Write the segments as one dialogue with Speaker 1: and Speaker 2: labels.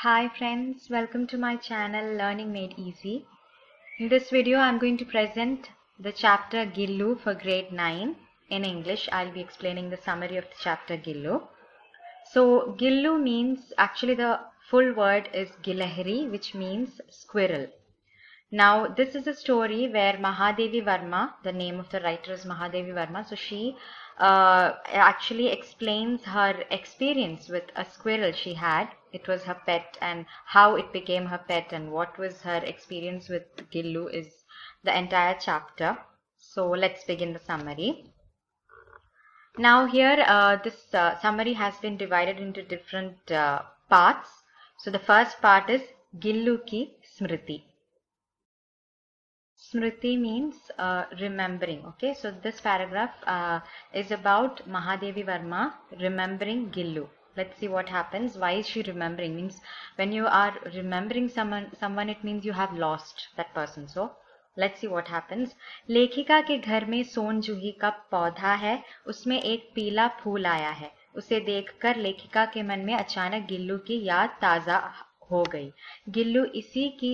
Speaker 1: Hi friends, welcome to my channel Learning Made Easy. In this video I'm going to present the chapter Gillu for grade 9. In English I'll be explaining the summary of the chapter Gillu. So Gillu means, actually the full word is Gilahri, which means squirrel. Now this is a story where Mahadevi Varma, the name of the writer is Mahadevi Varma, so she actually explains her experience with a squirrel she had. It was her pet, and how it became her pet and what was her experience with Gillu is the entire chapter. So let's begin the summary. Now here this summary has been divided into different parts. So the first part is Gillu ki Smriti. Smriti means remembering. Okay, so this paragraph is about Mahadevi Varma remembering Gillu. Let's see what happens. Why is she remembering? Means when you are remembering someone, it means you have lost that person. So let's see what happens. लेखिका के घर में सोन जूही का पौधा है, उसमें एक पीला फूल आया है. उसे देखकर लेखिका के मन में अचानक गिल्लू की याद ताजा हो गई. गिल्लू इसी की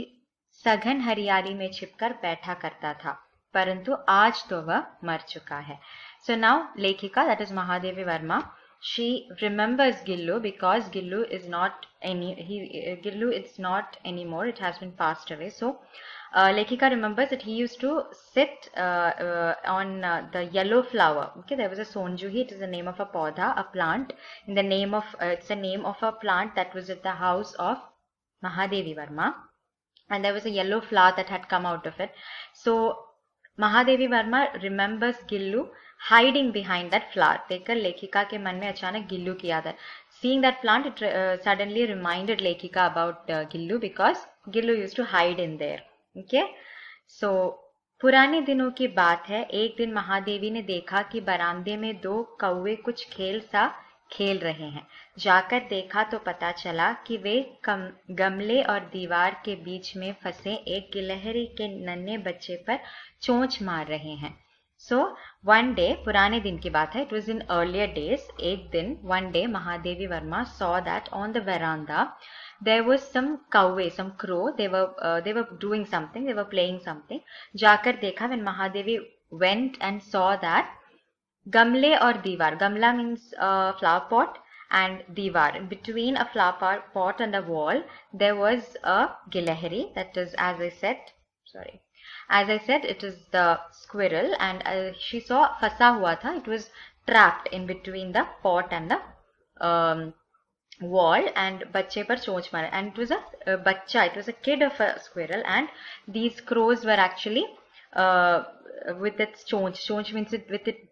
Speaker 1: सघन हरियाली में छिपकर बैठा करता था, परंतु आज तो वह मर चुका है. So now लेखिका, that is Mahadevi Varma, she remembers Gillu because Gillu is not anymore. It has been passed away. So Lekhika remembers that he used to sit on the yellow flower. Okay, there was a sonjuhi. It is the name of a paudha, a plant. In the name of it's the name of a plant that was at the house of Mahadevi Varma, and there was a yellow flower that had come out of it. So Mahadevi Varma remembers Gillu hiding behind that flower. देखकर लेखिका के मन में अचानक गिल्लू की याद है. Seeing that plant, it suddenly reminded Lekhika about Gillu because Gillu used to hide in there. Okay, so पुराने दिनों की बात है. एक दिन महादेवी ने देखा कि बरामदे में दो कौवे कुछ खेल सा खेल रहे हैं. जाकर देखा तो पता चला कि वे गमले और दीवार के बीच में फंसे एक गिलहरी के नन्हे बच्चे पर चोंच मार रहे हैं. So one day, पुराने दिन की बात है, it was in earlier days. एक दिन, one day, Mahadevi Varma saw that on the veranda there was some कौवे, some crow. They were doing something. They were playing something. जाकर देखा, when Mahadevi went and saw that गमले और दीवार, गमला means flower pot, and दीवार, between a flower pot and the wall there was a gilahari. That is, as I said, it is the squirrel, and she saw फंसा हुआ था. It was trapped in between the pot and the wall, and बच्चे पर चोंच मारा, and it was a बच्चा, it was a kid of a squirrel, and these crows were actually with its चोंच means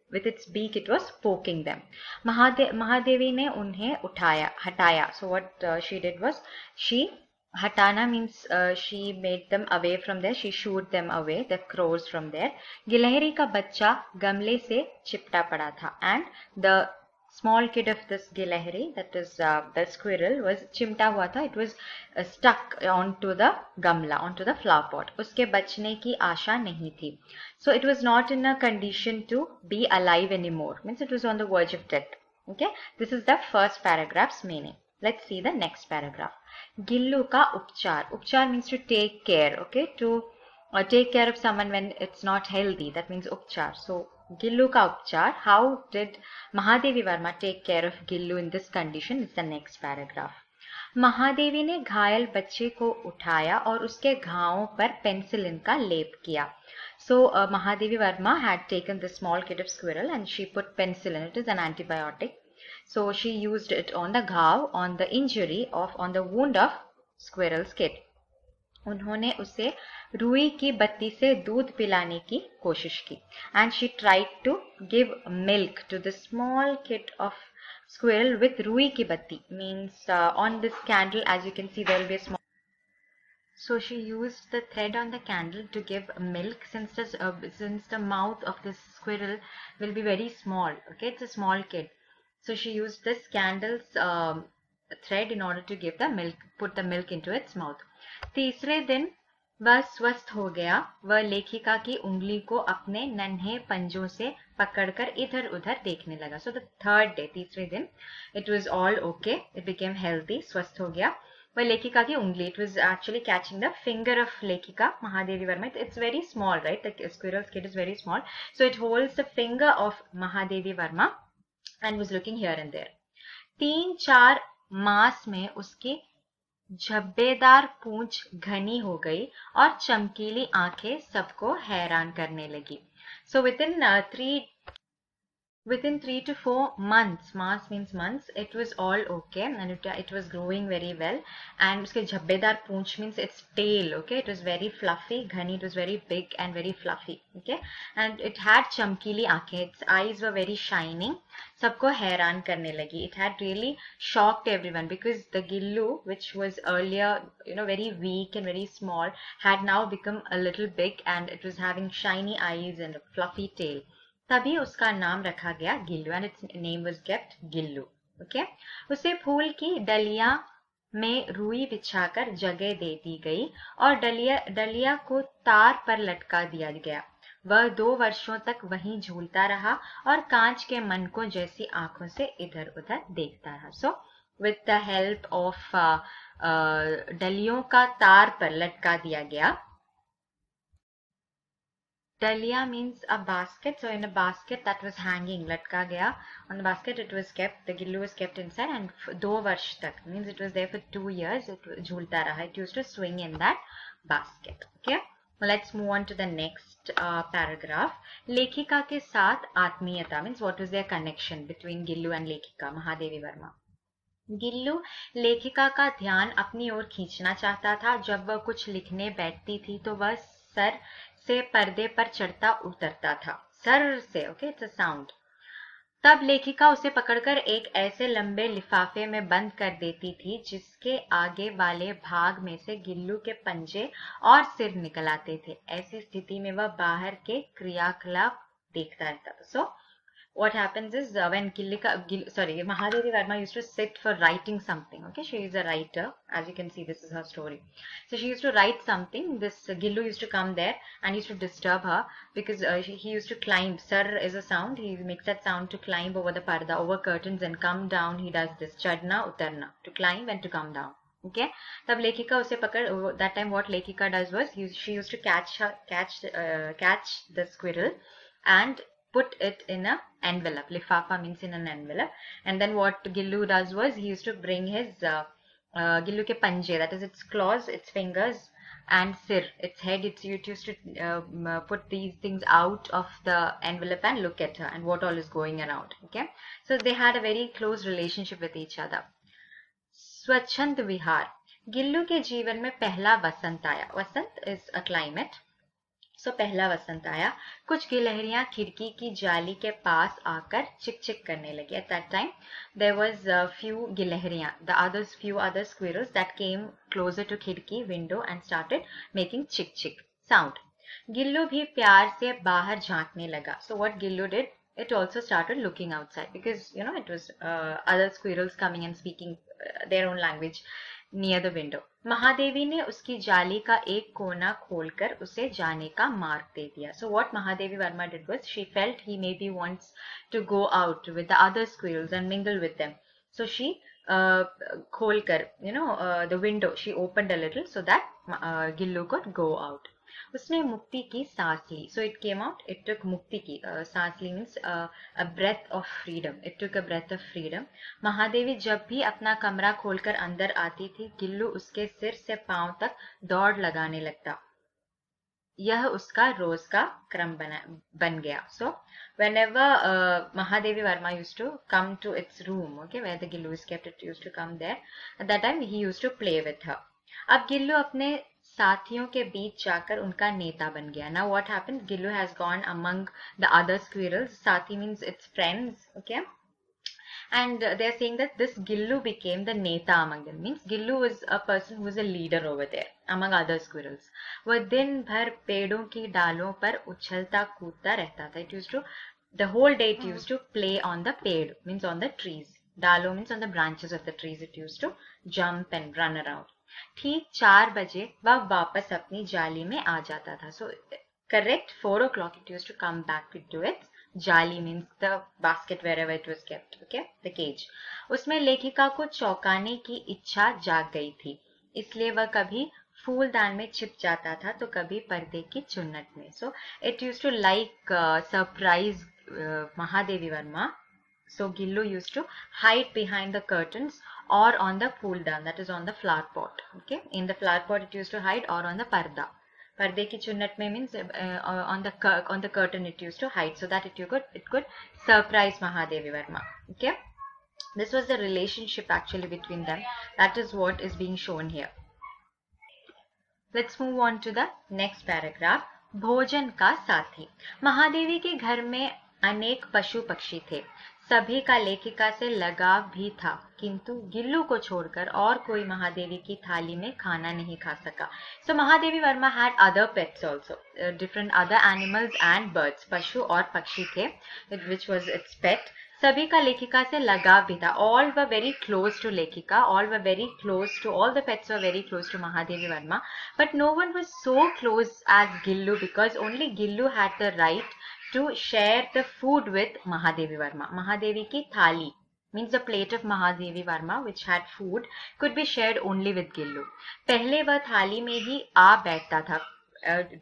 Speaker 1: with its beak it was poking them. Mahadevi ने उन्हें हटाया. So what she did was, she हटाना means she made them away from there. She shooed them away, the crows, from there. गिलहरी का बच्चा गमले से चिपटा पड़ा था, and the small kid of this gilahari, that is the squirrel, was चिमटा हुआ था. It was stuck onto the gamla, onto the flower pot. उसके बचने की आशा नहीं थी. So it was not in a condition to be alive anymore. Means it was on the verge of death. Okay, this is the first paragraph's meaning. Let's see the next paragraph. Gillu का उपचार. उपचार means to take care. Okay, to take care of someone when it's not healthy. That means उपचार. So Gillu का उपचार. How did Mahadevi Varma take care of Gillu in this condition is the next paragraph. Mahadevi ने घायल बच्चे को उठाया और उसके घावों पर पेंसिलिन का लेप किया. So Mahadevi Varma had taken the small kid of squirrel and she put penicillin. It is an antibiotic. So she used it on the घाव, on the injury on the wound of squirrel's kid. उन्होंने उसे रुई की बत्ती से दूध पिलाने की कोशिश की. And she tried to give milk to the small kid of squirrel with रुई की बत्ती. Means on this candle, as you can see, there will be a small. So she used the thread on the candle to give milk, since the mouth of this squirrel will be very small. Okay, it's a small kid. So she used this candle's thread in order to give the milk, put the milk into its mouth. तीसरे दिन वह स्वस्थ हो गया. वह लेखिका की उंगली को अपने नन्हे पंजों से पकड़कर इधर उधर देखने लगा. So the third day, तीसरे दिन, it was all okay. It became healthy. स्वस्थ हो गया. वह लेखिका की उंगली. It was actually catching the finger of Lekhika Mahadevi Varma. It's very small, right? The squirrel's kid is very small. So it holds the finger of Mahadevi Varma and was looking here and there. 3-4 मास में उसकी झब्बेदार पूंछ घनी हो गई और चमकीली आंखें सबको हैरान करने लगी. So within 3 to 4 months, mass means months, it was all okay and it was growing very well. And uske jhabbedaar poonch means its tail, okay, it was very fluffy, ghani, it was very big and very fluffy, okay, and it had chamkili aankhein, its eyes were very shining, sabko हैरान करने लगी. It had really shocked everyone because the gillu, which was earlier, very weak and very small, had now become a little big and it was having shiny eyes and a fluffy tail. तभी उसका नाम रखा गया Gillu and it's name was kept Gillu. Okay, उसे फूल की डलिया में रुई बिछाकर जगह दे दी गई और डलिया को तार पर लटका दिया गया. वह 2 वर्षों तक वहीं झूलता रहा और कांच के मनकों जैसी आंखों से इधर उधर देखता रहा. So with the help of डलियों का तार पर लटका दिया गया. Dalia means a basket. So in a basket that was hanging, latka gaya. On the basket it was kept, the gillu was kept inside and 2 varsh tak, means it was there for 2 years. It jhulta raha. It used to swing in that basket. Okay. Well, let's move on to the next paragraph. Lekhika ke saath atmiyata means what was their connection between Gillu and Lekhika, Mahadevi Varma. Gillu लेखिका का ध्यान अपनी ओर खींचना चाहता था. जब वह कुछ लिखने बैठती थी तो वह सर से पर्दे पर चढ़ता उतरता था. सर से, ओके, इट्स अ साउंड. तब लेखिका उसे पकड़कर एक ऐसे लंबे लिफाफे में बंद कर देती थी जिसके आगे वाले भाग में से गिल्लू के पंजे और सिर निकल आते थे. ऐसी स्थिति में वह बाहर के क्रियाकलाप देखता रहता था. सो what happens is when Mahadevi Varma used to sit for writing something. Okay, she is a writer. As you can see, this is her story. So she used to write something. This Gillu used to come there and used to disturb her because he used to climb. Sar is a sound. He makes that sound to climb over the parda, over curtains and come down. He does this chadna utarna, to climb and to come down. Okay, tab Lekhika use pakad. That time what Lekhika does was she used to catch the squirrel and put it in an envelope. Lifafa means in an envelope. And then what Gillu does was he used to bring his Gillu ke panje, that is its claws, its fingers, and sir, its head. It used to put these things out of the envelope and look at her and what all is going around. Okay, so they had a very close relationship with each other. Swachhand Vihar. Gillu ke जीवन में पहला वसंत आया. वसंत is a climate. So पहला वसंत आया. कुछ गिलहरियां खिड़की की जाली के पास आकर चिक चिक करने लगी. At that time there was a few गिलहरियां, few other squirrels that came closer to खिड़की window and started making chick chick sound. Gillu भी प्यार से बाहर झांकने लगा. So what Gillu did, it also started looking outside because it was other squirrels coming and speaking their own language near the window. Mahadevi ने उसकी जाली का एक कोना खोलकर उसे जाने का मार्ग दे दिया. So what Mahadevi Varma did was she felt he maybe wants to go out with the other squirrels and mingle with them. So she खोलकर the window she opened a little so that Gillu could go out. उसने मुक्ति की सांस ली. So it came out, it took मुक्ति की सांस ली means a breath of freedom. It took a breath of freedom. Mahadevi जब भी अपना कमरा खोलकर अंदर आती थी, गिल्लू उसके सिर से पांव तक दौड़ लगाने लगता. यह उसका रोज का क्रम बन गया. So whenever Mahadevi Varma used to come to its room, okay, where the Gillu is kept, it used to come there. At that time he used to play with her. अब गिल्लू अपने साथियों के बीच जाकर उनका नेता बन गया. Now what happened? Gillu has gone among the other squirrels. Sathi means its friends, okay? And they're saying that this Gillu became the neta among them. Means Gillu is a person who is a leader over there among other squirrels. वह दिन भर पेड़ों की डालों पर उछलता कूदता रहता था. It used to, the whole day it used to play on the पेड़, means on the trees. Dalo means on the branches of the trees. It used to jump and run around. ठीक 4 बजे वह वापस अपनी जाली में आ जाता था. So correct 4 o'clock it used to come back to its जाली, means the basket wherever it was kept, okay, the cage. उसमें लेखिका को चौंकाने की इच्छा जाग गई थी. इसलिए वह कभी फूलदान में छिप जाता था तो कभी पर्दे की चुन्नट में. So it used to like surprise Mahadevi Varma. So Gillu used to hide behind the curtains or on the fooldan, that is on the flower pot. Okay, in the flower pot it used to hide, or on the parda. Parde ki chunnat mein means on the curtain it used to hide, so that it could surprise Mahadevi Varma. Okay, this was the relationship actually between them. That is what is being shown here. Let's move on to the next paragraph. भोजन का साथी. महादेवी के घर में अनेक पशु पक्षी थे. सभी का लेखिका से लगाव भी था, किंतु गिल्लू को छोड़कर और कोई महादेवी की थाली में खाना नहीं खा सका. So Mahadevi Varma had other pets also, different other animals and birds. पशु और पक्षी थे, which was its pet. सभी का लेखिका से लगाव भी था. All were very close to लेखिका. All were very close to, all the pets were very close to Mahadevi Varma. But no one was so close as Gillu, because only Gillu had the right to share the food with Mahadevi Varma. Mahadevi ki thali means the plate of Mahadevi Varma which had food could be shared only with Gillu. पहले वह थाली में ही आ बैठता था.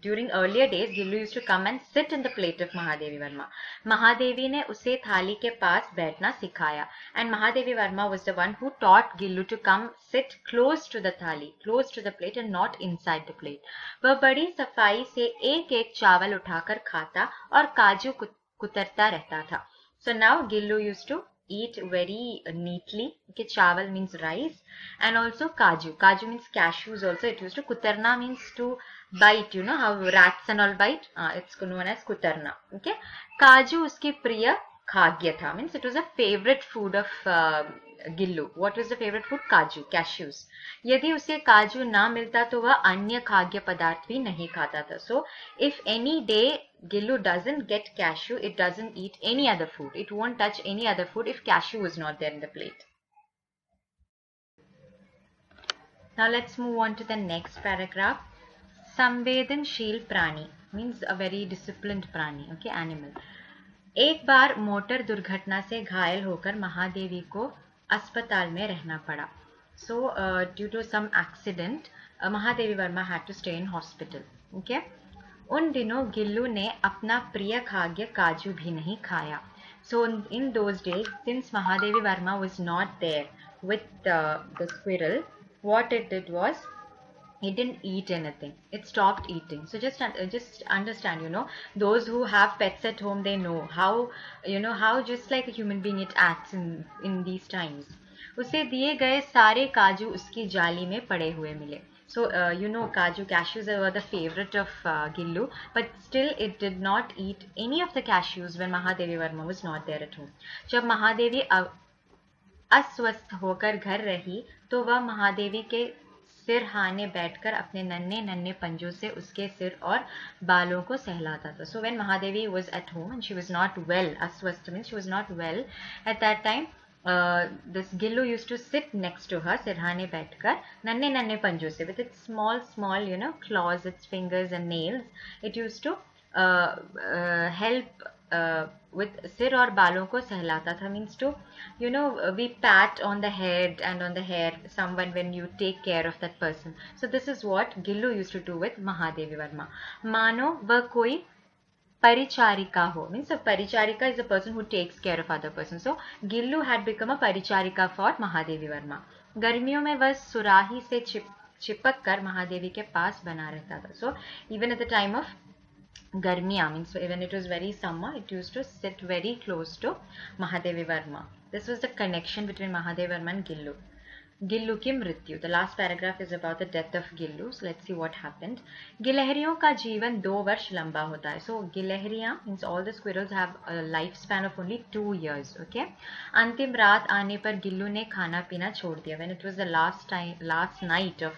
Speaker 1: During earlier days, Gillu used to come and sit in the plate of Mahadevi Varma. Mahadevi ने उसे थाली के पास बैठना सिखाया, and Mahadevi Varma was the one who taught Gillu to come sit close to the thali, close to the plate and not inside the plate. वह बड़ी सफाई से एक एक चावल उठाकर खाता और काजू कुतरता रहता था. So now Gillu used to eat very neatly. Okay, chawal means rice, and also kaju. Kaju means cashews also. It used to, kutarna means to bite. You know how rats and all bite? It's known as kutarna. Okay, kaju uski priya khagya tha. Means it was a favorite food of Gillu. What was the favorite food? Kaju, cashews. यदि उसे काजू ना मिलता तो वह अन्य खाद्य पदार्थ भी नहीं खाता था. So if any day Gillu doesn't get cashew, it doesn't eat any other food. It won't touch any other food if cashew is not there in the plate. Now let's move on to the next paragraph. संवेदनशील प्राणी means a very disciplined प्राणी. Okay, animal. एक बार motor दुर्घटना से घायल होकर महादेवी को अस्पताल में रहना पड़ा. So due to some accident, Mahadevi Varma had to stay in hospital. Okay. उन दिनों गिल्लू ने अपना प्रिय खाद्य काजू भी नहीं खाया. So in those days, since Mahadevi Varma was not there with the squirrel, what it did was, it didn't eat anything. It stopped eating. So just understand, you know, those who have pets at home, they know how, you know, how just like a human being it acts in these times. उसे दिए गए सारे काजू उसकी जाली में पड़े हुए मिले. So you know, cashews were the favorite of Gillu, but still it did not eat any of the cashews when Mahadevi Varma was not there at home. जब महादेवी अस्वस्थ होकर घर रही तो वह महादेवी के सिरहाने बैठकर अपने नन्हे नन्हे पंजों से उसके सिर और बालों को सहलाता था. So when Mahadevi was at home and she was not well, अस्वस्थ means she was not well at that time, this Gillu used to sit next to her, सिरहाने बैठकर नन्हे नन्हे पंजों से, with its small, you know, claws, its fingers and nails, it used to help with सिर और बालों को सहलाता था. Means to, you know, we pat on the head and on the hair someone when you take care of that person. So this is what Gillu used to do with Mahadevi Varma. मानो वह कोई Paricharika ho, means a Paricharika is a person who takes care of other person. So Gillu had become a Paricharika for Mahadevi Varma. गर्मियों में वह सुराही से चिपक कर महादेवी के पास बना रहता था. So even at the time of Garmiya, means when it was very summer, it used to sit very close to Mahadevi Varma. This was the connection between Mahadevi Varma and Gillu. Gillu की मृत्यु. The last paragraph is about the death of Gillu. So let's see what happened. गिलहरियों का जीवन 2 वर्ष लंबा होता है. So गिलहरियां means all the squirrels have a lifespan of only 2 years. Okay. अंतिम रात आने पर गिल्लू ने खाना पीना छोड़ दिया. When it was the last night of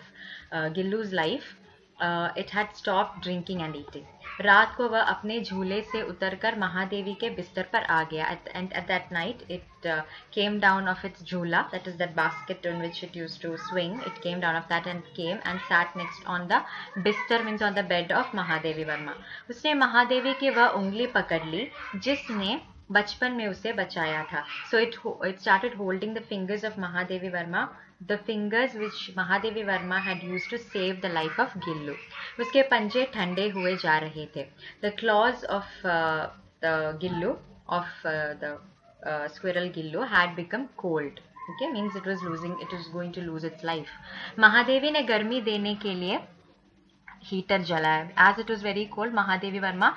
Speaker 1: Gillu's life, it had stopped drinking and eating. रात को वह अपने झूले से उतरकर महादेवी के बिस्तर पर आ गया. And at that night it came down of its झूला, that is that basket on which it used to swing. It came down of that and came and sat next on the बिस्तर means on the bed of Mahadevi Varma. उसने महादेवी की वह उंगली पकड़ ली जिसने बचपन में उसे बचाया था. So it started holding the fingers of Mahadevi Varma the fingers which Mahadevi Verma had used to save the life of Gillu. उसके पंजे ठंडे हुए जा रहे थे. The claws of the Gillu, of the squirrel Gillu had become cold. Okay, means it was going to lose its life. Mahadevi ने गर्मी देने के लिए हीटर जलाया. As it was very cold, Mahadevi Verma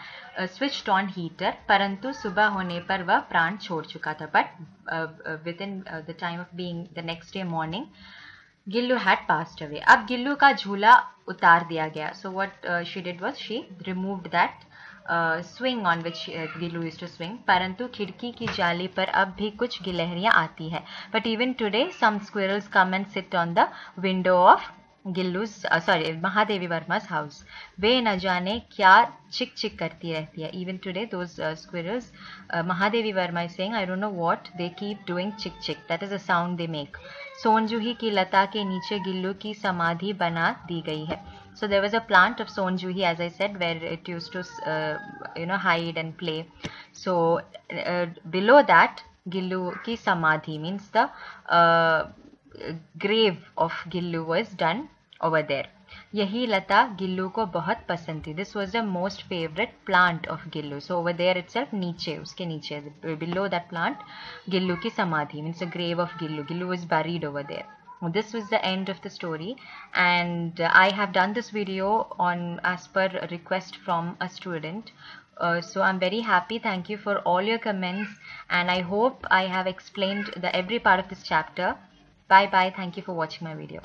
Speaker 1: switched on heater. परंतु सुबह होने पर वह प्राण छोड़ चुका था. But within the time of being the next day morning, Gillu had passed away. अब गिल्लू का झूला उतार दिया गया. So what she did was she removed that swing on which Gillu used to swing. परंतु खिड़की की जाली पर अब भी कुछ गिलहरियां आती है. But even today, some squirrels come and sit on the window of Gillu's Mahadevi Verma's house. वे न जाने क्या चिक चिक करती रहती है. Even today, those squirrels, Mahadevi Verma is saying, I don't know what they keep doing, chick chick. That is the sound they make. सोनजूही की लता के नीचे गिल्लू की समाधि बना दी गई है. So there was a plant of Sonjuhi, as I said, where it used to hide and play. So below that, Gillu ki samadhi, means the grave of Gillu was done over there. यही लता गिल्लू को बहुत पसंद थी. This was the most favorite plant of Gillu. So over there itself, नीचे, उसके नीचे, below that plant, Gillu की समाधि, means the grave of Gillu. Gillu was buried over there. This was the end of the story, and I have done this video as per request from a student. So I'm very happy. Thank you for all your comments, and I hope I have explained every part of this chapter. Bye bye. Thank you for watching my video.